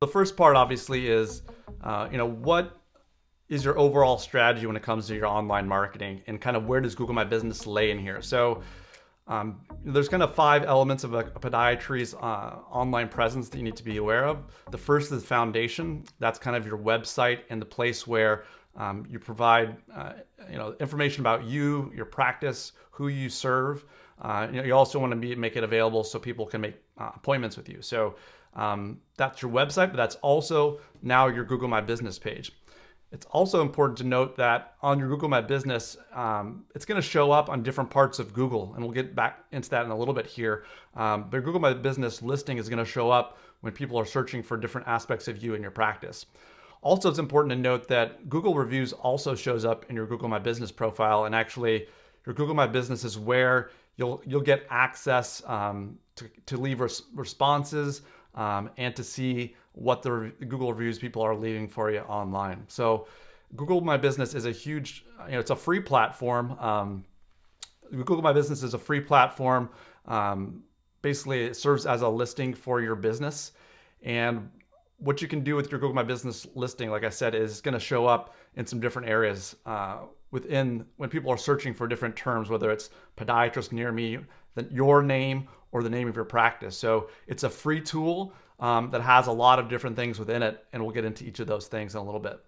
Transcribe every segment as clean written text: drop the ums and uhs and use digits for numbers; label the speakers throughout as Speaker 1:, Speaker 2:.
Speaker 1: The first part obviously is, what is your overall strategy when it comes to your online marketing, and kind of where does Google My Business lay in here? So there's kind of five elements of a podiatry's online presence that you need to be aware of. The first is foundation. That's kind of your website and the place where you provide information about you, your practice, who you serve. You also want to make it available so people can make appointments with you. So that's your website, but that's also now your Google My Business page. It's also important to note that on your Google My Business, it's going to show up on different parts of Google, and we'll get back into that in a little bit here. But Google My Business listing is going to show up when people are searching for different aspects of you and your practice. Also, it's important to note that Google reviews also shows up in your Google My Business profile, and actually your Google My Business is where you'll get access to leave responses and to see what the Google reviews people are leaving for you online. So Google My Business is a huge, it's a free platform. Google My Business is a free platform. Basically, it serves as a listing for your business. And what you can do with your Google My Business listing, like I said, is going to show up in some different areas within when people are searching for different terms, whether it's podiatrist near me, your name, or the name of your practice. So it's a free tool that has a lot of different things within it, and we'll get into each of those things in a little bit.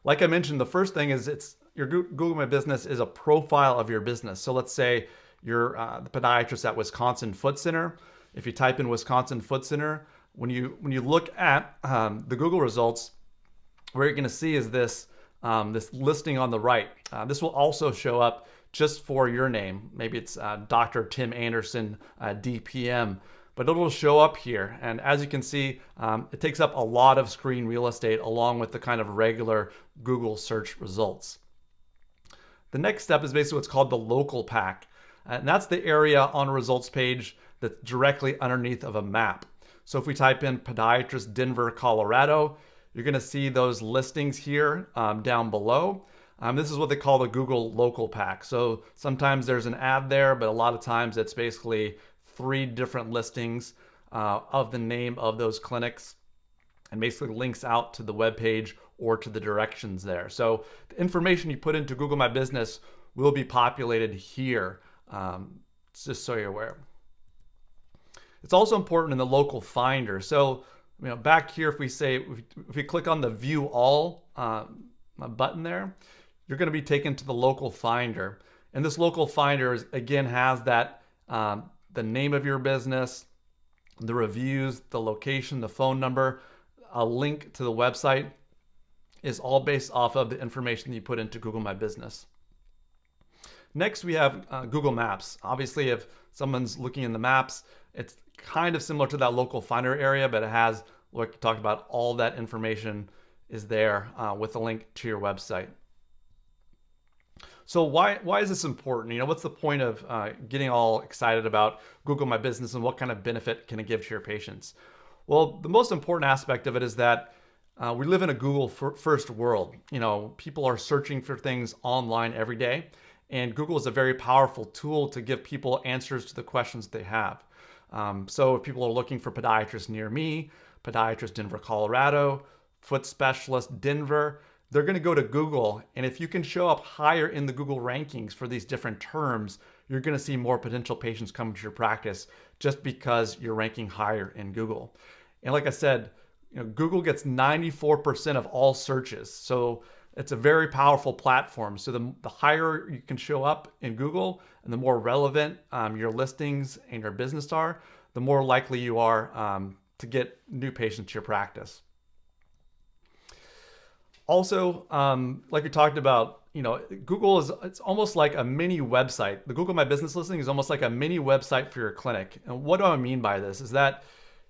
Speaker 1: Like I mentioned, the first thing is your Google My Business is a profile of your business. So let's say you're the podiatrist at Wisconsin Foot Center. If you type in Wisconsin Foot Center, when you look at the Google results, what you're going to see is this listing on the right. This will also show up just for your name. Maybe it's Dr. Tim Anderson, DPM, but it'll show up here. And as you can see, it takes up a lot of screen real estate along with the kind of regular Google search results. The next step is basically what's called the local pack. And that's the area on a results page that's directly underneath of a map. So if we type in podiatrist Denver, Colorado, you're going to see those listings here down below. This is what they call the Google local pack. So sometimes there's an ad there, but a lot of times it's basically 3 different listings of the name of those clinics, and basically links out to the web page or to the directions there. So the information you put into Google My Business will be populated here, just so you're aware. It's also important in the local finder. So back here, if we click on the View All button there, you're going to be taken to the local finder. And this local finder again has that the name of your business, the reviews, the location, the phone number, a link to the website is all based off of the information that you put into Google My Business. Next, we have Google Maps. Obviously, if someone's looking in the maps, it's kind of similar to that local finder area, but it has, like we talked about, all that information is there with a link to your website. So why is this important? What's the point of getting all excited about Google My Business, and what kind of benefit can it give to your patients? Well, the most important aspect of it is that we live in a Google first world. People are searching for things online every day, and Google is a very powerful tool to give people answers to the questions they have. So if people are looking for podiatrist near me, podiatrist Denver, Colorado, foot specialist Denver, they're going to go to Google. And if you can show up higher in the Google rankings for these different terms, you're going to see more potential patients come to your practice just because you're ranking higher in Google. And like I said, Google gets 94% of all searches. So it's a very powerful platform. So the higher you can show up in Google and the more relevant your listings and your business are, the more likely you are to get new patients to your practice. Also, like we talked about, Google it's almost like a mini website. The Google My Business listing is almost like a mini website for your clinic. And what do I mean by this is that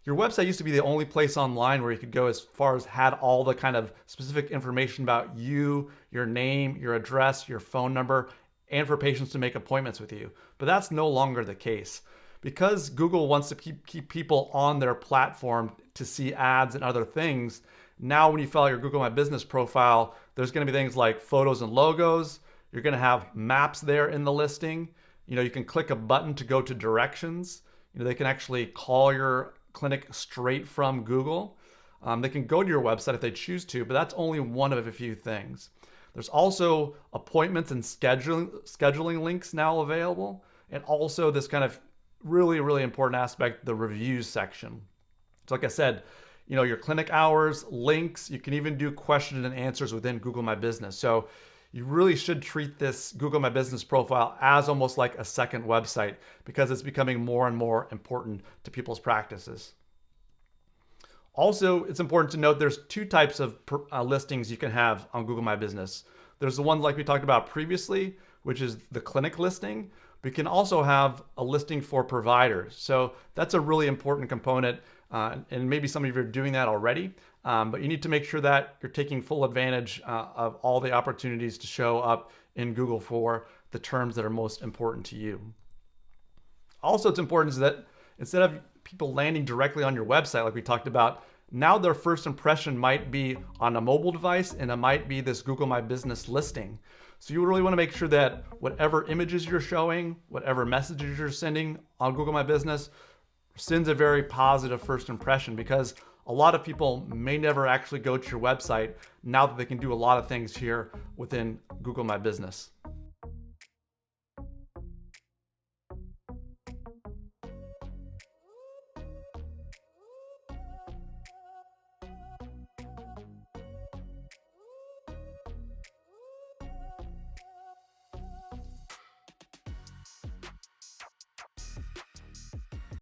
Speaker 1: your website used to be the only place online where you could go as far as had all the kind of specific information about you, your name, your address, your phone number, and for patients to make appointments with you. But that's no longer the case. Because Google wants to keep people on their platform to see ads and other things, now when you fill out your Google My Business profile, there's going to be things like photos and logos. You're going to have maps there in the listing. You can click a button to go to directions. They can actually call your clinic straight from Google. They can go to your website if they choose to, but that's only one of a few things. There's also appointments and scheduling links now available, and also this kind of really, really important aspect, the reviews section. So like I said, your clinic hours, links, you can even do questions and answers within Google My Business. So you really should treat this Google My Business profile as almost like a second website, because it's becoming more and more important to people's practices. Also, it's important to note there's two types of listings you can have on Google My Business. There's the ones like we talked about previously, which is the clinic listing. We can also have a listing for providers. So that's a really important component, and maybe some of you are doing that already, but you need to make sure that you're taking full advantage of all the opportunities to show up in Google for the terms that are most important to you. Also, it's important that instead of people landing directly on your website, like we talked about, now their first impression might be on a mobile device, and it might be this Google My Business listing. So you really want to make sure that whatever images you're showing, whatever messages you're sending on Google My Business sends a very positive first impression, because a lot of people may never actually go to your website now that they can do a lot of things here within Google My Business.